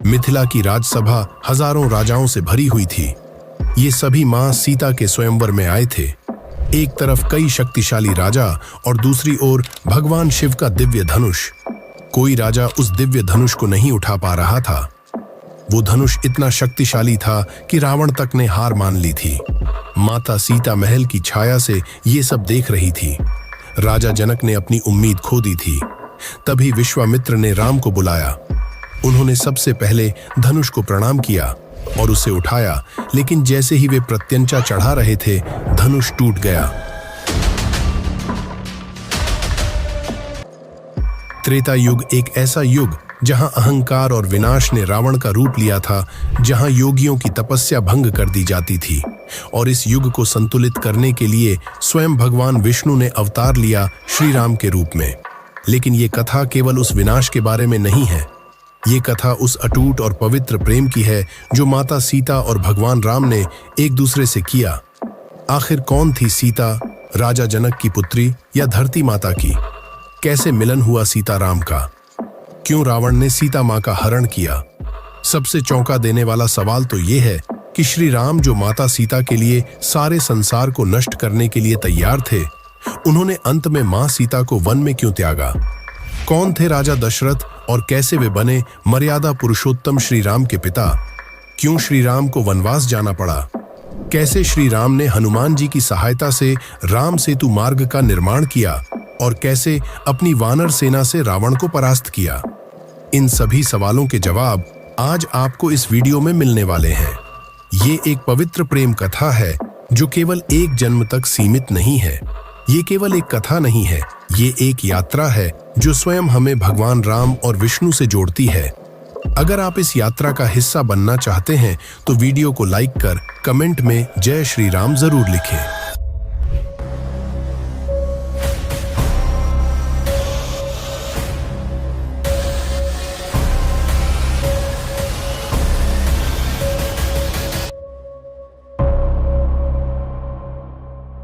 मिथिला की राजसभा हजारों राजाओं से भरी हुई थी। ये सभी मां सीता के स्वयंवर में आए थे। एक तरफ कई शक्तिशाली राजा और दूसरी ओर भगवान शिव का दिव्य धनुष। कोई राजा उस दिव्य धनुष को नहीं उठा पा रहा था। वो धनुष इतना शक्तिशाली था कि रावण तक ने हार मान ली थी। माता सीता महल की छाया से ये सब देख रही थी। राजा जनक ने अपनी उम्मीद खो दी थी। तभी विश्वामित्र ने राम को बुलाया। उन्होंने सबसे पहले धनुष को प्रणाम किया और उसे उठाया, लेकिन जैसे ही वे प्रत्यंचा चढ़ा रहे थे, धनुष टूट गया। त्रेता युग एक ऐसा युग जहां अहंकार और विनाश ने रावण का रूप लिया था, जहां योगियों की तपस्या भंग कर दी जाती थी। और इस युग को संतुलित करने के लिए स्वयं भगवान विष्णु ने अवतार लिया श्री राम के रूप में। लेकिन ये कथा केवल उस विनाश के बारे में नहीं है। ये कथा उस अटूट और पवित्र प्रेम की है जो माता सीता और भगवान राम ने एक दूसरे से किया। आखिर कौन थी सीता, राजा जनक की पुत्री या धरती माता की? कैसे मिलन हुआ सीता राम का? क्यों रावण ने सीता मां का हरण किया? सबसे चौंका देने वाला सवाल तो ये है कि श्री राम, जो माता सीता के लिए सारे संसार को नष्ट करने के लिए तैयार थे, उन्होंने अंत में मां सीता को वन में क्यों त्यागा? कौन थे राजा दशरथ और कैसे वे बने मर्यादा पुरुषोत्तम श्री राम के पिता? क्यों श्री राम को वनवास जाना पड़ा? कैसे श्री राम ने हनुमान जी की सहायता से राम सेतु मार्ग का निर्माण किया और कैसे अपनी वानर सेना से रावण को परास्त किया? इन सभी सवालों के जवाब आज आपको इस वीडियो में मिलने वाले हैं। ये एक पवित्र प्रेम कथा है जो केवल एक जन्म तक सीमित नहीं है। ये केवल एक कथा नहीं है, ये एक यात्रा है जो स्वयं हमें भगवान राम और विष्णु से जोड़ती है। अगर आप इस यात्रा का हिस्सा बनना चाहते हैं तो वीडियो को लाइक कर कमेंट में जय श्री राम जरूर लिखें।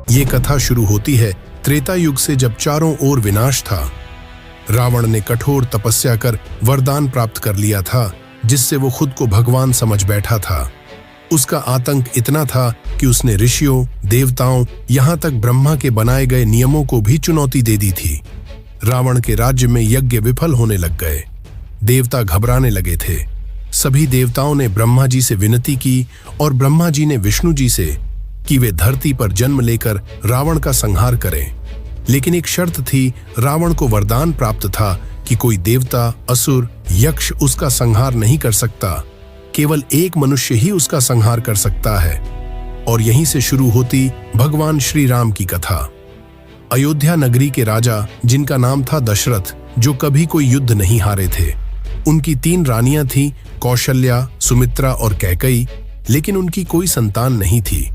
ये कथा शुरू होती है त्रेता युग से, जब चारों ओर विनाश था। रावण ने कठोर तपस्या कर वरदान प्राप्त कर लिया था, जिससे वो खुद को भगवान समझ बैठा था। उसका आतंक इतना था कि उसने ऋषियों, देवताओं, यहाँ तक ब्रह्मा के बनाए गए नियमों को भी चुनौती दे दी थी। रावण के राज्य में यज्ञ विफल होने लग गए। देवता घबराने लगे थे। सभी देवताओं ने ब्रह्मा जी से विनती की और ब्रह्मा जी ने विष्णु जी से कि वे धरती पर जन्म लेकर रावण का संहार करें। लेकिन एक शर्त थी, रावण को वरदान प्राप्त था कि कोई देवता, असुर, यक्ष उसका संहार नहीं कर सकता। केवल एक मनुष्य ही उसका संहार कर सकता है। और यहीं से शुरू होती भगवान श्री राम की कथा। अयोध्या नगरी के राजा, जिनका नाम था दशरथ, जो कभी कोई युद्ध नहीं हारे थे। उनकी 3 रानियां थीं, कौशल्या, सुमित्रा और कैकई, लेकिन उनकी कोई संतान नहीं थी।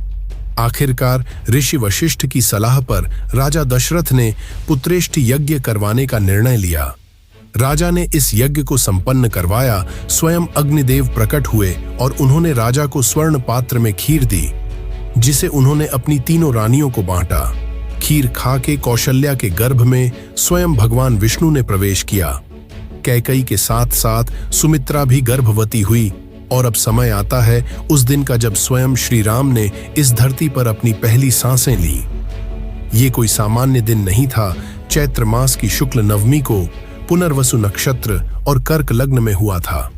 आखिरकार ऋषि वशिष्ठ की सलाह पर राजा दशरथ ने पुत्रेष्टि यज्ञ करवाने का निर्णय लिया। राजा ने इस यज्ञ को संपन्न करवाया। स्वयं अग्निदेव प्रकट हुए और उन्होंने राजा को स्वर्ण पात्र में खीर दी, जिसे उन्होंने अपनी 3 रानियों को बांटा। खीर खा के कौशल्या के गर्भ में स्वयं भगवान विष्णु ने प्रवेश किया। कैकई के साथ साथ सुमित्रा भी गर्भवती हुई। और अब समय आता है उस दिन का जब स्वयं श्री राम ने इस धरती पर अपनी पहली सांसें ली। ये कोई सामान्य दिन नहीं था। चैत्र मास की शुक्ल नवमी को पुनर्वसु नक्षत्र और कर्क लग्न में हुआ था।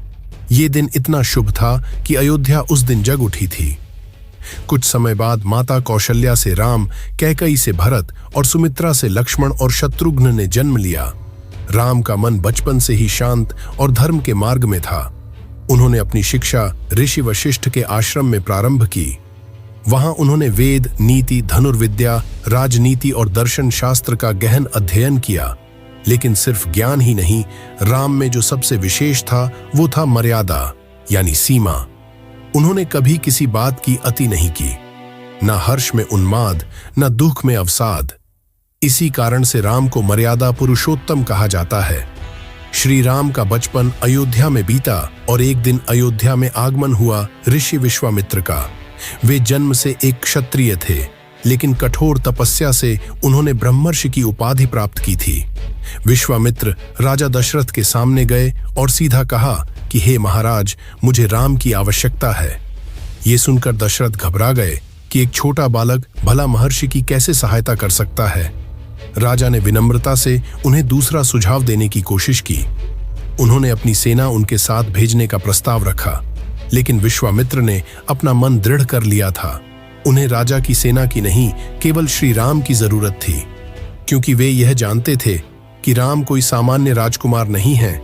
ये दिन इतना शुभ था कि अयोध्या उस दिन जग उठी थी। कुछ समय बाद माता कौशल्या से राम, कैकई से भरत और सुमित्रा से लक्ष्मण और शत्रुघ्न ने जन्म लिया। राम का मन बचपन से ही शांत और धर्म के मार्ग में था। उन्होंने अपनी शिक्षा ऋषि वशिष्ठ के आश्रम में प्रारंभ की। वहां उन्होंने वेद, नीति, धनुर्विद्या, राजनीति और दर्शन शास्त्र का गहन अध्ययन किया। लेकिन सिर्फ ज्ञान ही नहीं, राम में जो सबसे विशेष था वो था मर्यादा, यानी सीमा। उन्होंने कभी किसी बात की अति नहीं की, न हर्ष में उन्माद, न दुख में अवसाद। इसी कारण से राम को मर्यादा पुरुषोत्तम कहा जाता है। श्री राम का बचपन अयोध्या में बीता और एक दिन अयोध्या में आगमन हुआ ऋषि विश्वामित्र का। वे जन्म से एक क्षत्रिय थे, लेकिन कठोर तपस्या से उन्होंने ब्रह्मर्षि की उपाधि प्राप्त की थी। विश्वामित्र राजा दशरथ के सामने गए और सीधा कहा कि हे महाराज, मुझे राम की आवश्यकता है। ये सुनकर दशरथ घबरा गए कि एक छोटा बालक भला महर्षि की कैसे सहायता कर सकता है। राजा ने विनम्रता से उन्हें दूसरा सुझाव देने की कोशिश की। उन्होंने अपनी सेना उनके साथ भेजने का प्रस्ताव रखा, लेकिन विश्वामित्र ने अपना मन दृढ़ कर लिया था। उन्हें राजा की सेना की नहीं, केवल श्री राम की जरूरत थी, क्योंकि वे यह जानते थे कि राम कोई सामान्य राजकुमार नहीं है।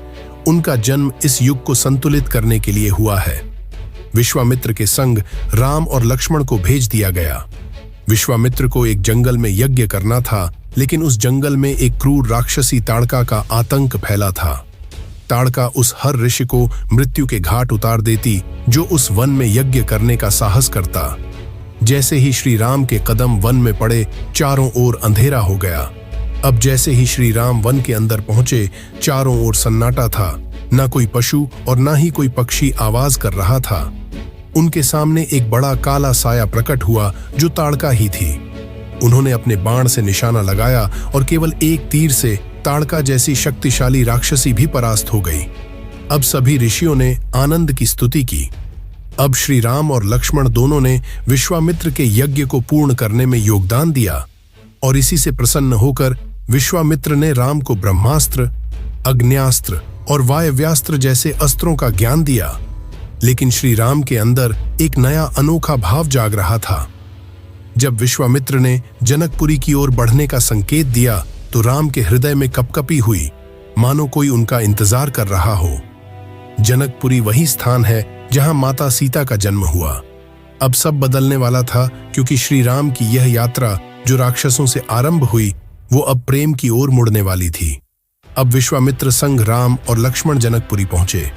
उनका जन्म इस युग को संतुलित करने के लिए हुआ है। विश्वामित्र के संग राम और लक्ष्मण को भेज दिया गया। विश्वामित्र को एक जंगल में यज्ञ करना था, लेकिन उस जंगल में एक क्रूर राक्षसी ताड़का का आतंक फैला था। ताड़का उस हर ऋषि को मृत्यु के घाट उतार देती जो उस वन में यज्ञ करने का साहस करता। जैसे ही श्री राम के कदम वन में पड़े, चारों ओर अंधेरा हो गया। अब जैसे ही श्री राम वन के अंदर पहुंचे, चारों ओर सन्नाटा था। न कोई पशु और न ही कोई पक्षी आवाज कर रहा था। उनके सामने एक बड़ा काला साया प्रकट हुआ जो ताड़का ही थी। उन्होंने अपने बाण से निशाना लगाया और केवल एक तीर से ताड़का जैसी शक्तिशाली राक्षसी भी परास्त हो गई। अब सभी ऋषियों ने आनंद की स्तुति की। अब श्री राम और लक्ष्मण दोनों ने विश्वामित्र के यज्ञ को पूर्ण करने में योगदान दिया, और इसी से प्रसन्न होकर विश्वामित्र ने राम को ब्रह्मास्त्र, अग्न्यास्त्र और वायव्यास्त्र जैसे अस्त्रों का ज्ञान दिया। लेकिन श्री राम के अंदर एक नया अनोखा भाव जाग रहा था। जब विश्वामित्र ने जनकपुरी की ओर बढ़ने का संकेत दिया तो राम के हृदय में कपकपी हुई, मानो कोई उनका इंतजार कर रहा हो। जनकपुरी वही स्थान है जहां माता सीता का जन्म हुआ। अब सब बदलने वाला था, क्योंकि श्री राम की यह यात्रा जो राक्षसों से आरंभ हुई, वो अब प्रेम की ओर मुड़ने वाली थी। अब विश्वामित्र संग राम और लक्ष्मण जनकपुरी पहुंचे।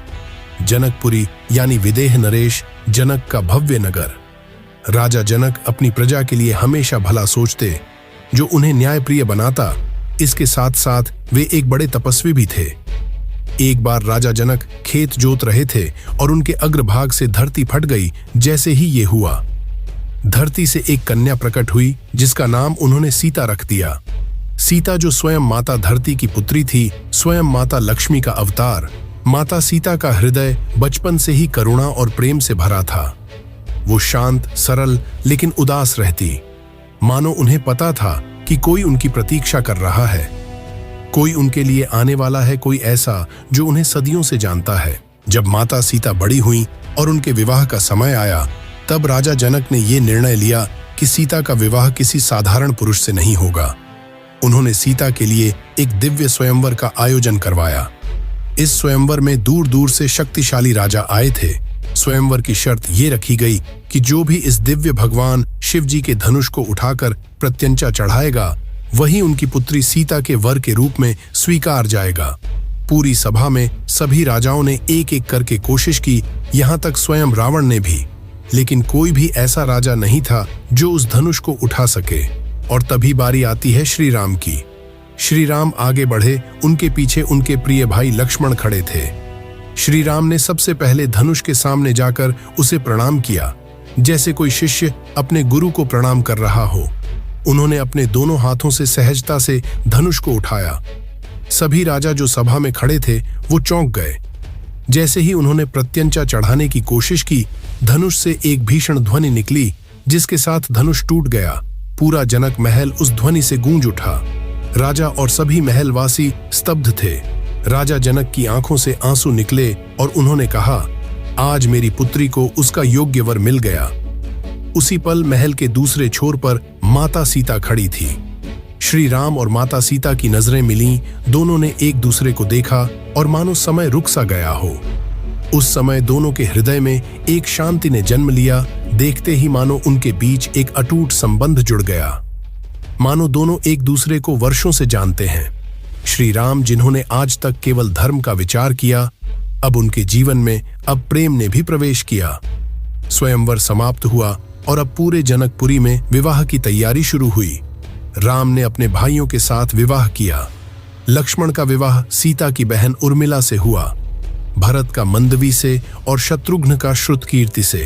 जनकपुरी यानी विदेह नरेश, जनक का भव्य नगर। राजा जनक अपनी प्रजा के लिए हमेशा भला सोचते, जो उन्हें न्यायप्रिय बनाता। इसके साथ साथ वे एक बड़े तपस्वी भी थे। एक बार राजा जनक खेत जोत रहे थे और उनके अग्रभाग से धरती फट गई। जैसे ही ये हुआ, धरती से एक कन्या प्रकट हुई जिसका नाम उन्होंने सीता रख दिया। सीता जो स्वयं माता धरती की पुत्री थी, स्वयं माता लक्ष्मी का अवतार। माता सीता का हृदय बचपन से ही करुणा और प्रेम से भरा था। वो शांत, सरल लेकिन उदास रहती, मानो उन्हें पता था कि कोई उनकी प्रतीक्षा कर रहा है। कोई उनके लिए आने वाला है, कोई ऐसा जो उन्हें सदियों से जानता है। जब माता सीता बड़ी हुई और उनके विवाह का समय आया, तब राजा जनक ने ये निर्णय लिया कि सीता का विवाह किसी साधारण पुरुष से नहीं होगा। उन्होंने सीता के लिए एक दिव्य स्वयंवर का आयोजन करवाया। इस स्वयंवर में दूर दूर से शक्तिशाली राजा आए थे। स्वयंवर की शर्त ये रखी गई कि जो भी इस दिव्य भगवान शिव जी के धनुष को उठाकर प्रत्यंचा चढ़ाएगा, वही उनकी पुत्री सीता के वर के रूप में स्वीकार जाएगा। पूरी सभा में सभी राजाओं ने एक एक करके कोशिश की, यहाँ तक स्वयं रावण ने भी, लेकिन कोई भी ऐसा राजा नहीं था जो उस धनुष को उठा सके। और तभी बारी आती है श्री राम की। श्री राम आगे बढ़े, उनके पीछे उनके प्रिय भाई लक्ष्मण खड़े थे। श्री राम ने सबसे पहले धनुष के सामने जाकर उसे प्रणाम किया, जैसे कोई शिष्य अपने गुरु को प्रणाम कर रहा हो। उन्होंने अपने दोनों हाथों से सहजता से धनुष को उठाया। सभी राजा जो सभा में खड़े थे वो चौंक गए। जैसे ही उन्होंने प्रत्यंचा चढ़ाने की कोशिश की, धनुष से एक भीषण ध्वनि निकली, जिसके साथ धनुष टूट गया। पूरा जनक महल उस ध्वनि से गूंज उठा। राजा और सभी महलवासी स्तब्ध थे। राजा जनक की आंखों से आंसू निकले और उन्होंने कहा, आज मेरी पुत्री को उसका योग्य वर मिल गया। उसी पल महल के दूसरे छोर पर माता सीता खड़ी थी। श्री राम और माता सीता की नजरें मिलीं। दोनों ने एक दूसरे को देखा और मानो समय रुक सा गया हो। उस समय दोनों के हृदय में एक शांति ने जन्म लिया। देखते ही मानो उनके बीच एक अटूट संबंध जुड़ गया, मानो दोनों एक दूसरे को वर्षों से जानते हैं। श्री राम, जिन्होंने आज तक केवल धर्म का विचार किया, अब उनके जीवन में अब प्रेम ने भी प्रवेश किया। स्वयंवर समाप्त हुआ और अब पूरे जनकपुरी में विवाह की तैयारी शुरू हुई। राम ने अपने भाइयों के साथ विवाह किया। लक्ष्मण का विवाह सीता की बहन उर्मिला से हुआ, भरत का मंदवी से और शत्रुघ्न का श्रुतकीर्ति से।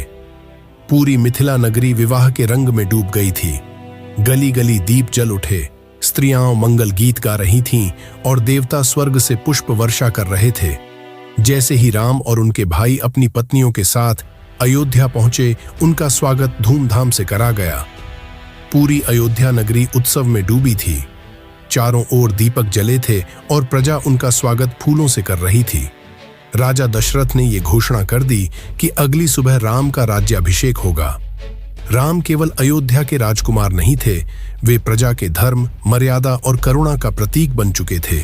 पूरी मिथिला नगरी विवाह के रंग में डूब गई थी। गली गली दीप जल उठे, स्त्रियां मंगल गीत गा रही थीं और देवता स्वर्ग से पुष्प वर्षा कर रहे थे। जैसे ही राम और उनके भाई अपनी पत्नियों के साथ अयोध्या पहुंचे, उनका स्वागत धूमधाम से करा गया। पूरी अयोध्या नगरी उत्सव में डूबी थी। चारों ओर दीपक जले थे और प्रजा उनका स्वागत फूलों से कर रही थी। राजा दशरथ ने यह घोषणा कर दी कि अगली सुबह राम का राज्याभिषेक होगा। राम केवल अयोध्या के राजकुमार नहीं थे, वे प्रजा के धर्म, मर्यादा और करुणा का प्रतीक बन चुके थे।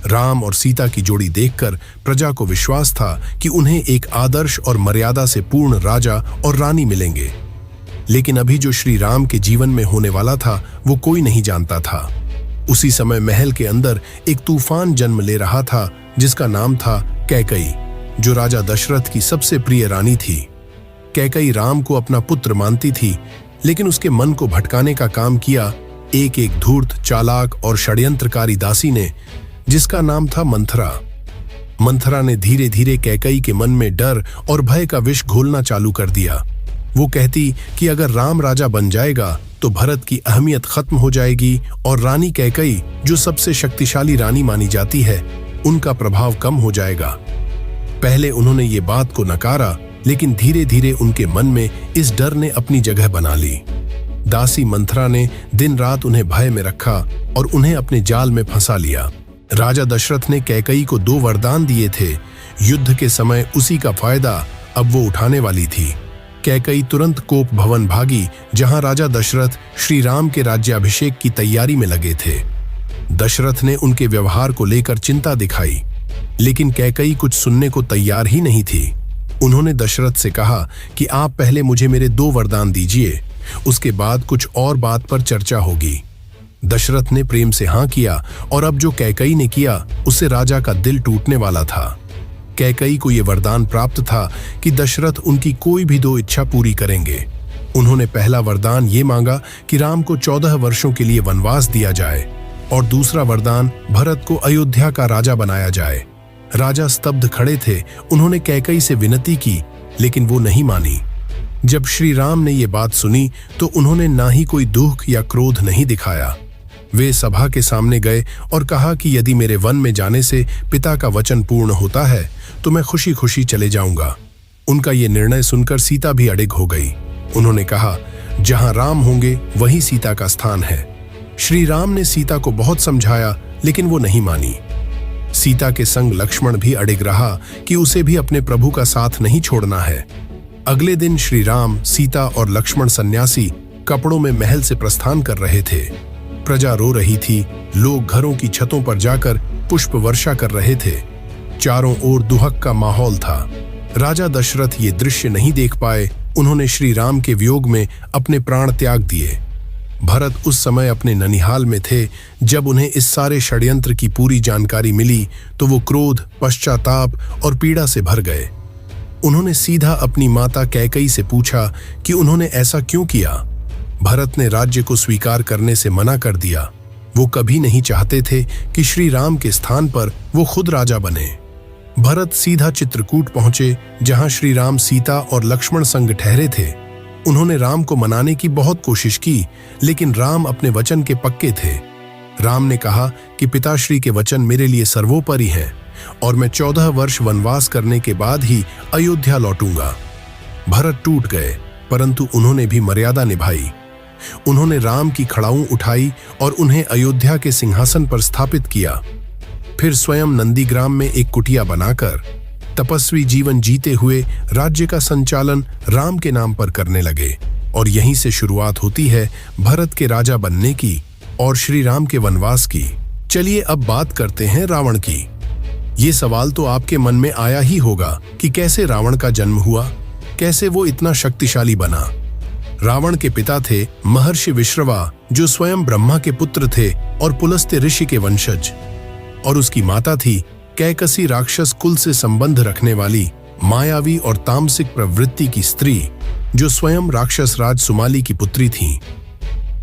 राम और सीता की जोड़ी देखकर प्रजा को विश्वास था कि उन्हें एक आदर्श और मर्यादा से पूर्ण राजा और रानी मिलेंगे। लेकिन अभी जो श्री राम के जीवन में होने वाला था वो कोई नहीं जानता था। उसी समय महल के अंदर एक तूफान जन्म ले रहा था जिसका नाम था कैकई, जो राजा दशरथ की सबसे प्रिय रानी थी। कैकई राम को अपना पुत्र मानती थी, लेकिन उसके मन को भटकाने का काम किया एक एक धूर्त, चालाक और षड्यंत्रकारी दासी ने, जिसका नाम था मंथरा। मंथरा ने धीरे धीरे कैकई के मन में डर और भय का विष घोलना चालू कर दिया। वो कहती कि अगर राम राजा बन जाएगा तो भरत की अहमियत खत्म हो जाएगी और रानी कैकई, जो सबसे शक्तिशाली रानी मानी जाती है, उनका प्रभाव कम हो जाएगा। पहले उन्होंने ये बात को नकारा, लेकिन धीरे धीरे उनके मन में इस डर ने अपनी जगह बना ली। दासी मंथरा ने दिन रात उन्हें भय में रखा और उन्हें अपने जाल में फंसा लिया। राजा दशरथ ने कैकई को 2 वरदान दिए थे। युद्ध के समय उसी का फायदा अब वो उठाने वाली थी। कैकई तुरंत कोप भवन भागी, जहां राजा दशरथ श्री राम के राज्याभिषेक की तैयारी में लगे थे। दशरथ ने उनके व्यवहार को लेकर चिंता दिखाई, लेकिन कैकई कुछ सुनने को तैयार ही नहीं थी। उन्होंने दशरथ से कहा कि आप पहले मुझे मेरे 2 वरदान दीजिए, उसके बाद कुछ और बात पर चर्चा होगी। दशरथ ने प्रेम से हाँ किया और अब जो कैकई ने किया उससे राजा का दिल टूटने वाला था। कैकई को यह वरदान प्राप्त था कि दशरथ उनकी कोई भी 2 इच्छा पूरी करेंगे। उन्होंने पहला वरदान ये मांगा कि राम को 14 वर्षों के लिए वनवास दिया जाए और दूसरा वरदान भरत को अयोध्या का राजा बनाया जाए। राजा स्तब्ध खड़े थे। उन्होंने कैकई से विनती की, लेकिन वो नहीं मानी। जब श्री राम ने ये बात सुनी तो उन्होंने ना ही कोई दुख या क्रोध नहीं दिखाया। वे सभा के सामने गए और कहा कि यदि मेरे वन में जाने से पिता का वचन पूर्ण होता है तो मैं खुशी खुशी चले जाऊंगा। उनका ये निर्णय सुनकर सीता भी अडिग हो गई। उन्होंने कहा, जहां राम होंगे वहीं सीता का स्थान है। श्री राम ने सीता को बहुत समझाया, लेकिन वो नहीं मानी। सीता के संग लक्ष्मण भी अडिग रहा कि उसे भी अपने प्रभु का साथ नहीं छोड़ना है। अगले दिन श्री राम, सीता और लक्ष्मण सन्यासी कपड़ों में महल से प्रस्थान कर रहे थे। प्रजा रो रही थी। लोग घरों की छतों पर जाकर पुष्प वर्षा कर रहे थे। चारों ओर दुहक का माहौल था। राजा दशरथ ये दृश्य नहीं देख पाए। उन्होंने श्री राम के वियोग में अपने प्राण त्याग दिए। भरत उस समय अपने ननिहाल में थे। जब उन्हें इस सारे षड्यंत्र की पूरी जानकारी मिली तो वो क्रोध, पश्चाताप और पीड़ा से भर गए। उन्होंने सीधा अपनी माता कैकई से पूछा कि उन्होंने ऐसा क्यों किया। भरत ने राज्य को स्वीकार करने से मना कर दिया। वो कभी नहीं चाहते थे कि श्री राम के स्थान पर वो खुद राजा बने। भरत सीधा चित्रकूट पहुंचे, जहां श्री राम, सीता और लक्ष्मण संग ठहरे थे। उन्होंने राम को मनाने की बहुत कोशिश की, लेकिन राम अपने वचन के पक्के थे। राम ने कहा कि पिताश्री के वचन मेरे लिए सर्वोपरि हैं और मैं 14 वर्ष वनवास करने के बाद ही अयोध्या लौटूंगा। भरत टूट गए, परंतु उन्होंने भी मर्यादा निभाई। उन्होंने राम की खड़ाऊं उठाई और उन्हें अयोध्या के सिंहासन पर स्थापित किया। फिर स्वयं नंदीग्राम में एक कुटिया बनाकर तपस्वी जीवन जीते हुए राज्य का संचालन राम के नाम पर करने लगे। और यहीं से शुरुआत होती है भरत के राजा बनने की और श्री राम के वनवास की। चलिए अब बात करते हैं रावण की। ये सवाल तो आपके मन में आया ही होगा कि कैसे रावण का जन्म हुआ, कैसे वो इतना शक्तिशाली बना। रावण के पिता थे महर्षि विश्रवा, जो स्वयं ब्रह्मा के पुत्र थे और पुलस्त्य ऋषि के वंशज, और उसकी माता थी कैकसी, राक्षस कुल से संबंध रखने वाली मायावी और तामसिक प्रवृत्ति की स्त्री, जो स्वयं राक्षस राज सुमाली की पुत्री थीं।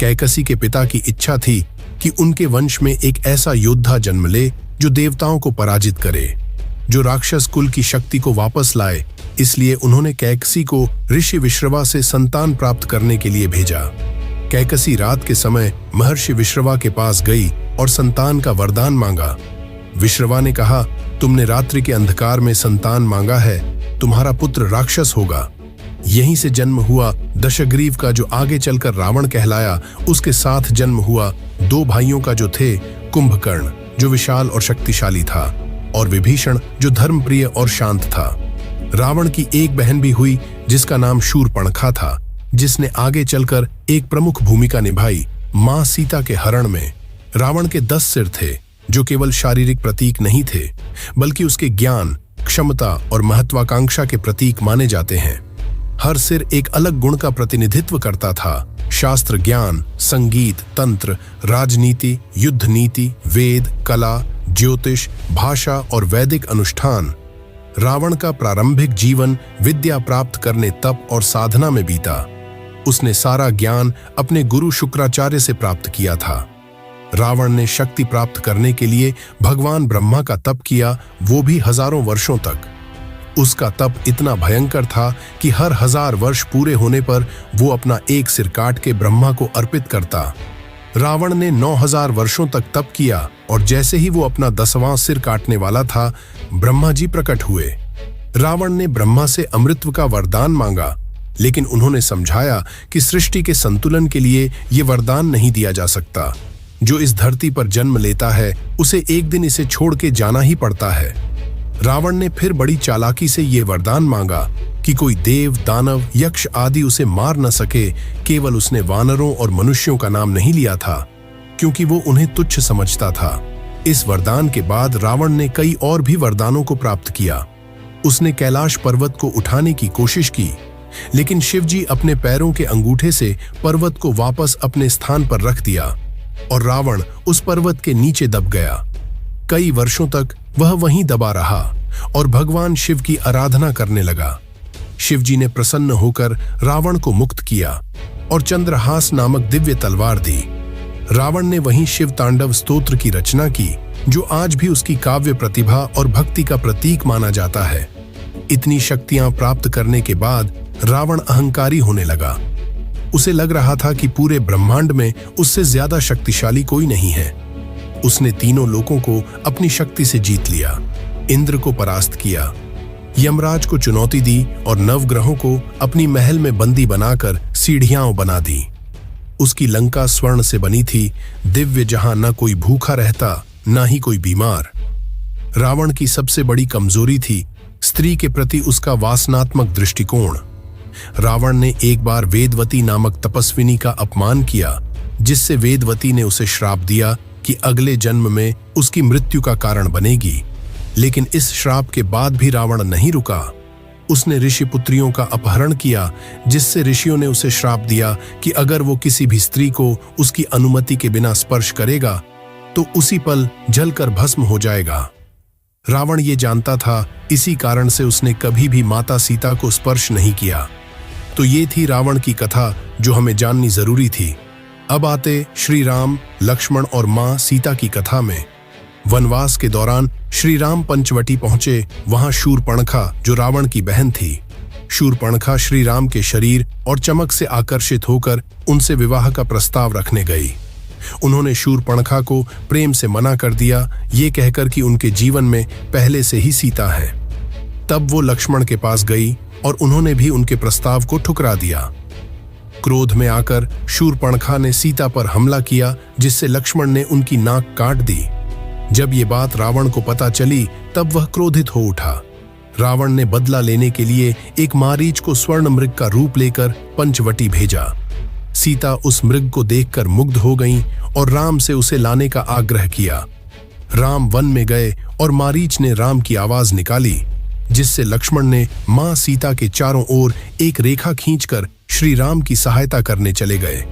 कैकसी के पिता की इच्छा थी कि उनके वंश में एक ऐसा योद्धा जन्म ले जो देवताओं को पराजित करे, जो राक्षस कुल की शक्ति को वापस लाए। इसलिए उन्होंने कैकसी को ऋषि विश्रवा से संतान प्राप्त करने के लिए भेजा। कैकसी रात के समय महर्षि विश्रवा के पास गई और संतान का वरदान मांगा। विश्रवा ने कहा तुमने रात्रि के अंधकार में संतान मांगा है, तुम्हारा पुत्र राक्षस होगा। यहीं से जन्म हुआ दशग्रीव का, जो आगे चलकर रावण कहलाया। उसके साथ जन्म हुआ 2 भाइयों का, जो थे कुंभकर्ण, जो विशाल और शक्तिशाली था, और विभीषण, जो धर्मप्रिय और शांत था। रावण की एक बहन भी हुई जिसका नाम शूर्पणखा था, जिसने आगे चलकर एक प्रमुख भूमिका निभाई मां सीता के हरण में। रावण के 10 सिर थे, जो केवल शारीरिक प्रतीक नहीं थे, बल्कि उसके ज्ञान, क्षमता और महत्वाकांक्षा के प्रतीक माने जाते हैं। हर सिर एक अलग गुण का प्रतिनिधित्व करता था: शास्त्र ज्ञान, संगीत, तंत्र, राजनीति, युद्ध नीति, वेद, कला, ज्योतिष, भाषा और वैदिक अनुष्ठान। रावण का प्रारंभिक जीवन विद्या प्राप्त करने, तप और साधना में बीता। उसने सारा ज्ञान अपने गुरु शुक्राचार्य से प्राप्त किया था। रावण ने शक्ति प्राप्त करने के लिए भगवान ब्रह्मा का तप किया, वो भी हजारों वर्षों तक। उसका तप इतना भयंकर था कि हर 1000 वर्ष पूरे होने पर वो अपना एक सिर काट के ब्रह्मा को अर्पित करता। रावण ने 9000 वर्षों तक तप किया, और जैसे ही वो अपना 10वां सिर काटने वाला था, ब्रह्मा जी प्रकट हुए। रावण ने ब्रह्मा से अमृत का वरदान मांगा, लेकिन उन्होंने समझाया कि सृष्टि के संतुलन के लिए ये वरदान नहीं दिया जा सकता। जो इस धरती पर जन्म लेता है, उसे एक दिन इसे छोड़ के जाना ही पड़ता है। रावण ने फिर बड़ी चालाकी से ये वरदान मांगा कि कोई देव, दानव, यक्ष आदि उसे मार न सके। केवल उसने वानरों और मनुष्यों का नाम नहीं लिया था, क्योंकि वो उन्हें तुच्छ समझता था। इस वरदान के बाद रावण ने कई और भी वरदानों को प्राप्त किया। उसने कैलाश पर्वत को उठाने की कोशिश की, लेकिन शिवजी अपने पैरों के अंगूठे से पर्वत को वापस अपने स्थान पर रख दिया, और रावण उस पर्वत के नीचे दब गया। कई वर्षों तक वह वहीं दबा रहा और भगवान शिव की आराधना करने लगा। शिवजी ने प्रसन्न होकर रावण को मुक्त किया और चंद्रहास नामक दिव्य तलवार दी। रावण ने वहीं शिव तांडव स्तोत्र की रचना की, जो आज भी उसकी काव्य प्रतिभा और भक्ति का प्रतीक माना जाता है। इतनी शक्तियां प्राप्त करने के बाद रावण अहंकारी होने लगा। उसे लग रहा था कि पूरे ब्रह्मांड में उससे ज्यादा शक्तिशाली कोई नहीं है। उसने तीनों लोकों को अपनी शक्ति से जीत लिया, इंद्र को परास्त किया, यमराज को चुनौती दी और नवग्रहों को अपनी महल में बंदी बनाकर सीढ़ियां बना दी। उसकी लंका स्वर्ण से बनी थी, दिव्य, जहां न कोई भूखा रहता, न ही कोई बीमार। रावण की सबसे बड़ी कमजोरी थी स्त्री के प्रति उसका वासनात्मक दृष्टिकोण। रावण ने एक बार वेदवती नामक तपस्विनी का अपमान किया, जिससे वेदवती ने उसे श्राप दिया कि अगले जन्म में उसकी मृत्यु का कारण बनेगी। लेकिन इस श्राप के बाद भी रावण नहीं रुका। उसने ऋषि पुत्रियों का अपहरण किया, जिससे ऋषियों ने उसे श्राप दिया कि अगर वो किसी भी स्त्री को उसकी अनुमति के बिना स्पर्श करेगा तो उसी पल जलकर भस्म हो जाएगा। रावण ये जानता था, इसी कारण से उसने कभी भी माता सीता को स्पर्श नहीं किया। तो ये थी रावण की कथा, जो हमें जाननी जरूरी थी। अब आते श्री राम, लक्ष्मण और मां सीता की कथा में। वनवास के दौरान श्री राम पंचवटी पहुंचे। वहां शूर्पणखा, जो रावण की बहन थी। शूर्पणखा श्री राम के शरीर और चमक से आकर्षित होकर उनसे विवाह का प्रस्ताव रखने गई। उन्होंने शूर्पणखा को प्रेम से मना कर दिया, ये कहकर कि उनके जीवन में पहले से ही सीता है। तब वो लक्ष्मण के पास गई और उन्होंने भी उनके प्रस्ताव को ठुकरा दिया। क्रोध में आकर शूर्पणखा ने सीता पर हमला किया, जिससे लक्ष्मण ने उनकी नाक काट दी। जब ये बात रावण को पता चली, तब वह क्रोधित हो उठा। रावण ने बदला लेने के लिए एक मारीच को स्वर्ण मृग का रूप लेकर पंचवटी भेजा। सीता उस मृग को देखकर मुग्ध हो गईं और राम से उसे लाने का आग्रह किया। राम वन में गए और मारीच ने राम की आवाज निकाली, जिससे लक्ष्मण ने मां सीता के चारों ओर एक रेखा खींचकर श्री राम की सहायता करने चले गए।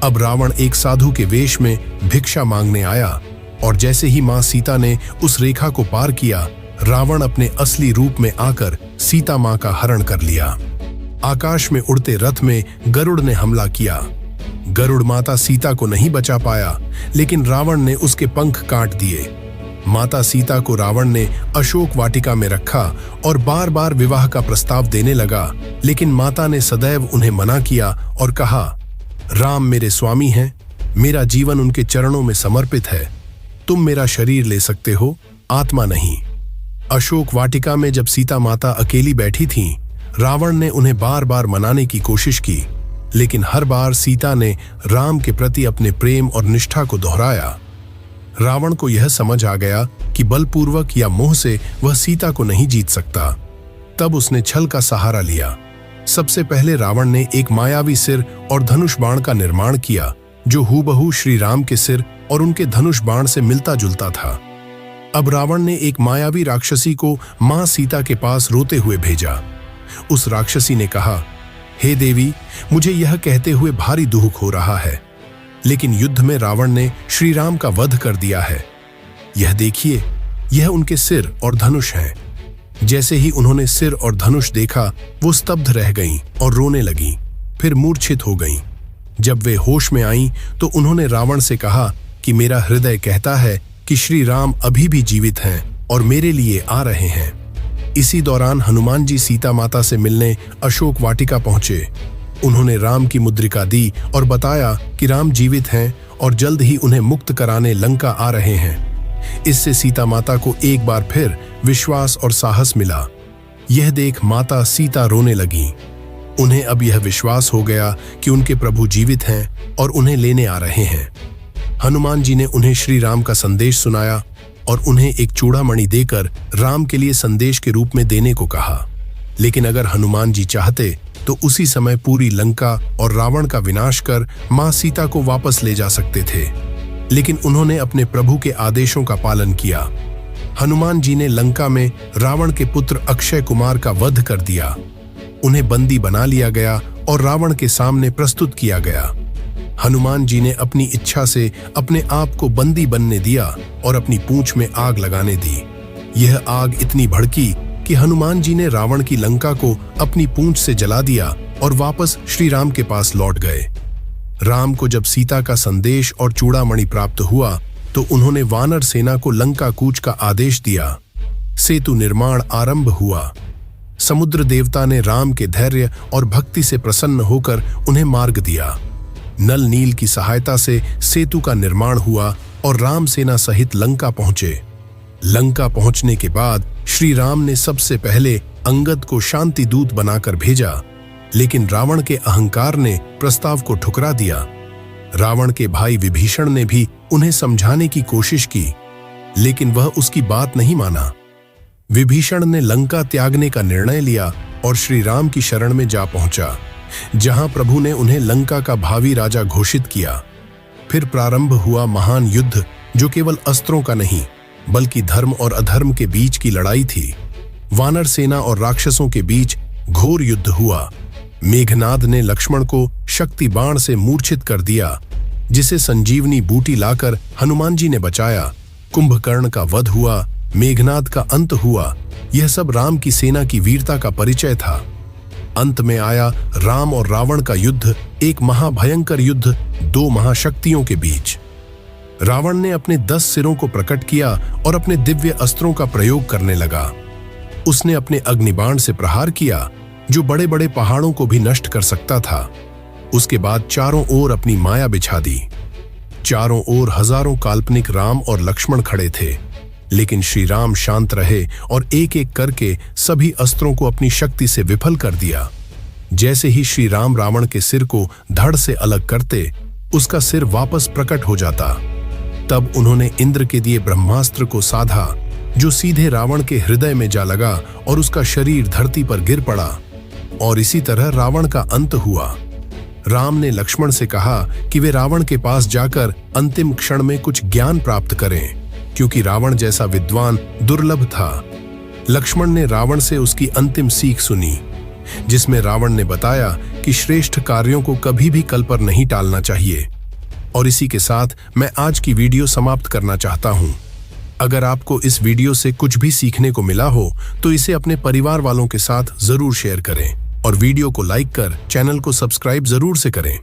अब रावण एक साधु के वेश में भिक्षा मांगने आया, और जैसे ही मां सीता ने उस रेखा को पार किया, रावण अपने असली रूप में आकर सीता मां का हरण कर लिया। आकाश में उड़ते रथ में गरुड़ ने हमला किया। गरुड़ माता सीता को नहीं बचा पाया, लेकिन रावण ने उसके पंख काट दिए। माता सीता को रावण ने अशोक वाटिका में रखा और बार बार विवाह का प्रस्ताव देने लगा, लेकिन माता ने सदैव उन्हें मना किया और कहा, राम मेरे स्वामी हैं, मेरा जीवन उनके चरणों में समर्पित है। तुम मेरा शरीर ले सकते हो, आत्मा नहीं। अशोक वाटिका में जब सीता माता अकेली बैठी थीं, रावण ने उन्हें बार बार मनाने की कोशिश की, लेकिन हर बार सीता ने राम के प्रति अपने प्रेम और निष्ठा को दोहराया। रावण को यह समझ आ गया कि बलपूर्वक या मोह से वह सीता को नहीं जीत सकता। तब उसने छल का सहारा लिया। सबसे पहले रावण ने एक मायावी सिर और धनुष बाण का निर्माण किया, जो हूबहू श्री राम के सिर और उनके धनुष बाण से मिलता जुलता था। अब रावण ने एक मायावी राक्षसी को मां सीता के पास रोते हुए भेजा। उस राक्षसी ने कहा, हे देवी, मुझे यह कहते हुए भारी दुख हो रहा है, लेकिन युद्ध में रावण ने श्री राम का वध कर दिया है। यह देखिए, यह उनके सिर और धनुष हैं। जैसे ही उन्होंने सिर और धनुष देखा, वो स्तब्ध रह गईं और रोने लगीं, फिर मूर्छित हो गईं। जब वे होश में आईं तो उन्होंने रावण से कहा कि मेरा हृदय कहता है कि श्री राम अभी भी जीवित हैं और मेरे लिए आ रहे हैं। इसी दौरान हनुमान जी सीता माता से मिलने अशोक वाटिका पहुंचे। उन्होंने राम की मुद्रिका दी और बताया कि राम जीवित हैं और जल्द ही उन्हें मुक्त कराने लंका आ रहे हैं। इससे सीता माता को एक बार फिर विश्वास और साहस मिला। यह देख माता सीता रोने लगीं। उन्हें अब यह विश्वास हो गया कि उनके प्रभु जीवित हैं और उन्हें लेने आ रहे हैं। हनुमान जी ने उन्हें श्री राम का संदेश सुनाया और उन्हें एक चूड़ामणि देकर राम के लिए संदेश के रूप में देने को कहा। लेकिन अगर हनुमान जी चाहते तो उसी समय पूरी लंका और रावण का विनाश कर मां सीता को वापस ले जा सकते थे, लेकिन उन्होंने अपने प्रभु के आदेशों का पालन किया। हनुमान जी ने लंका में रावण के पुत्र अक्षय कुमार का वध कर दिया। उन्हें बंदी बना लिया गया और रावण के सामने प्रस्तुत किया गया। हनुमान जी ने अपनी इच्छा से अपने आप को बंदी बनने दिया और अपनी पूंछ में आग लगाने दी। यह आग इतनी भड़की कि हनुमान जी ने रावण की लंका को अपनी पूंछ से जला दिया और वापस श्री राम के पास लौट गए। राम को जब सीता का संदेश और चूड़ामणि प्राप्त हुआ तो उन्होंने वानर सेना को लंका कूच का आदेश दिया। सेतु निर्माण आरंभ हुआ। समुद्र देवता ने राम के धैर्य और भक्ति से प्रसन्न होकर उन्हें मार्ग दिया। नल नील की सहायता से सेतु का निर्माण हुआ और राम सेना सहित लंका पहुंचे। लंका पहुंचने के बाद श्री राम ने सबसे पहले अंगद को शांति दूत बनाकर भेजा, लेकिन रावण के अहंकार ने प्रस्ताव को ठुकरा दिया। रावण के भाई विभीषण ने भी उन्हें समझाने की कोशिश की, लेकिन वह उसकी बात नहीं माना। विभीषण ने लंका त्यागने का निर्णय लिया और श्री राम की शरण में जा पहुंचा, जहां प्रभु ने उन्हें लंका का भावी राजा घोषित किया। फिर प्रारंभ हुआ महान युद्ध, जो केवल अस्त्रों का नहीं बल्कि धर्म और अधर्म के बीच की लड़ाई थी। वानर सेना और राक्षसों के बीच घोर युद्ध हुआ। मेघनाद ने लक्ष्मण को शक्ति बाण से मूर्छित कर दिया, जिसे संजीवनी बूटी लाकर हनुमान जी ने बचाया। कुंभकर्ण का वध हुआ, मेघनाद का अंत हुआ। यह सब राम की सेना की वीरता का परिचय था। अंत में आया राम और रावण का युद्ध, एक महाभयंकर युद्ध दो महाशक्तियों के बीच। रावण ने अपने 10 सिरों को प्रकट किया और अपने दिव्य अस्त्रों का प्रयोग करने लगा। उसने अपने अग्निबाण से प्रहार किया, जो बड़े बड़े पहाड़ों को भी नष्ट कर सकता था। उसके बाद चारों ओर अपनी माया बिछा दी। चारों ओर हजारों काल्पनिक राम और लक्ष्मण खड़े थे, लेकिन श्री राम शांत रहे और एक एक करके सभी अस्त्रों को अपनी शक्ति से विफल कर दिया। जैसे ही श्री राम रावण के सिर को धड़ से अलग करते, उसका सिर वापस प्रकट हो जाता। तब उन्होंने इंद्र के दिए ब्रह्मास्त्र को साधा, जो सीधे रावण के हृदय में जा लगा और उसका शरीर धरती पर गिर पड़ा। और इसी तरह रावण का अंत हुआ। राम ने लक्ष्मण से कहा कि वे रावण के पास जाकर अंतिम क्षण में कुछ ज्ञान प्राप्त करें, क्योंकि रावण जैसा विद्वान दुर्लभ था। लक्ष्मण ने रावण से उसकी अंतिम सीख सुनी, जिसमें रावण ने बताया कि श्रेष्ठ कार्यों को कभी भी कल पर नहीं टालना चाहिए। और इसी के साथ मैं आज की वीडियो समाप्त करना चाहता हूं। अगर आपको इस वीडियो से कुछ भी सीखने को मिला हो तो इसे अपने परिवार वालों के साथ जरूर शेयर करें और वीडियो को लाइक कर चैनल को सब्सक्राइब जरूर से करें।